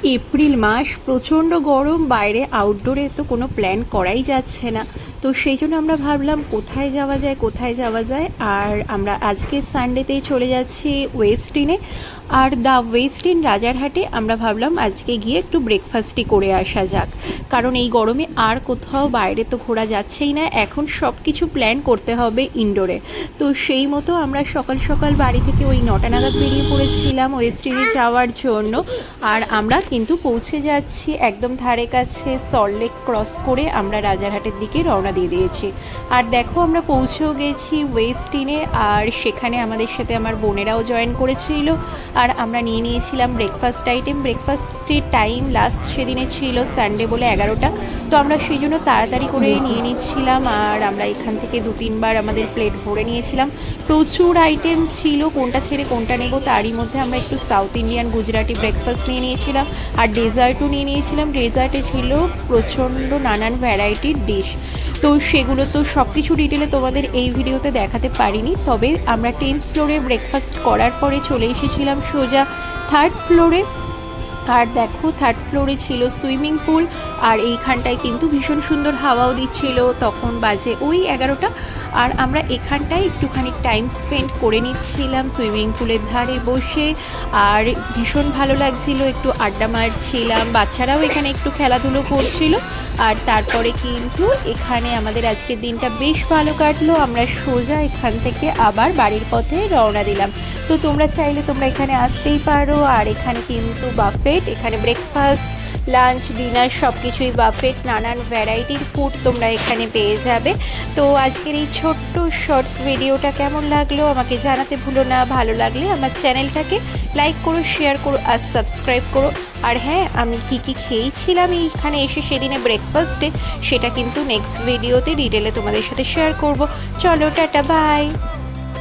April মাস, প্রচণ্ড গরম, বাইরে আউটডোরে তো কোনো প্ল্যান করাই যাচ্ছে না। তো সেই জন্য আমরা ভাবলাম কোথায় যাওয়া যায়, কোথায় যাওয়া যায়। আর আমরা আজকে সানডেতেই চলে যাচ্ছি ওয়েস্ট ইনে। আর দ্য ওয়েস্ট ইন রাজারহাটে আমরা ভাবলাম আজকে গিয়ে একটু ব্রেকফাস্টই করে আসা যাক, কারণ এই গরমে আর কোথাও বাইরে তো ঘোরা যাচ্ছেই না। এখন সব কিছু প্ল্যান করতে হবে ইনডোরে। তো সেই মতো আমরা সকাল সকাল বাড়ি থেকে ওই 9টা নাগাদ বেরিয়ে পড়েছিলাম ওয়েস্ট ইনে যাওয়ার জন্য। আর আমরা কিন্তু পৌঁছে যাচ্ছি একদম ধারে কাছে, সল্টলেক ক্রস করে আমরা রাজারহাটের দিকে রওনা দিয়ে দিয়েছি। আর দেখো আমরা পৌঁছেও গেছি ওয়েস্ট ইনে। আর সেখানে আমাদের সাথে আমার বোনেরাও জয়েন করেছিল। আর আমরা নিয়ে নিয়েছিলাম ব্রেকফাস্ট আইটেম। ব্রেকফাস্টের টাইম লাস্ট সেদিনে ছিল সানডে বলে 11টা। তো আমরা সেই জন্য তাড়াতাড়ি করে নিয়ে নিচ্ছিলাম। আর আমরা এখান থেকে 2-3 বার আমাদের প্লেট ভরে নিয়েছিলাম। প্রচুর আইটেম ছিল, কোনটা ছেড়ে কোনটা নেব। তারই মধ্যে আমরা একটু সাউথ ইন্ডিয়ান গুজরাটি ব্রেকফাস্ট নিয়ে নিয়েছিলাম। আর ডেজার্টও নিয়ে নিয়েছিলাম। ডেজার্টে ছিল প্রচণ্ড নানান ভ্যারাইটির ডিশ। তো সেগুলো তো সব কিছু ডিটেলে তোমাদের এই ভিডিওতে দেখাতে পারিনি। তবে আমরা 10th ফ্লোরে ব্রেকফাস্ট করার পরে চলে এসেছিলাম সোজা 3rd ফ্লোরে। আর দেখো 3rd ফ্লোরে ছিল সুইমিং পুল। আর এইখানটায় কিন্তু ভীষণ সুন্দর হাওয়াও দিচ্ছিল। তখন বাজে ওই 11টা। আর আমরা এখানটায় একটুখানি টাইম স্পেন্ড করে নিচ্ছিলাম সুইমিং পুলের ধারে বসে। আর ভীষণ ভালো লাগছিল, একটু আড্ডা মারছিলাম, বাচ্চারাও এখানে একটু খেলাধুলো করছিল। আর তারপরে কিন্তু এখানে আমাদের আজকের দিনটা বেশ ভালো কাটলো। আমরা সোজা এখান থেকে আবার বাড়ির পথে রওনা দিলাম। তো তোমরা চাইলে তোমরা এখানে আসতেই পারো। আর এখানে কিন্তু বাফেট, এখানে ব্রেকফাস্ট, লাঞ্চ, ডিনার সব কিছুই বাফেট। নানান ভ্যারাইটির ফুড তোমরা এখানে পেয়ে যাবে। তো আজকের এই ছোট্ট শর্টস ভিডিওটা কেমন লাগলো আমাকে জানাতে ভুলো না। ভালো লাগলে আমার চ্যানেলটাকে লাইক করো, শেয়ার করো আর সাবস্ক্রাইব করো। আর হ্যাঁ, আমি কি খেয়েছিলাম এইখানে এসে সেদিনে ব্রেকফাস্টে, সেটা কিন্তু নেক্সট ভিডিওতে ডিটেলে তোমাদের সাথে শেয়ার করব। চলো, টাটা, বাই।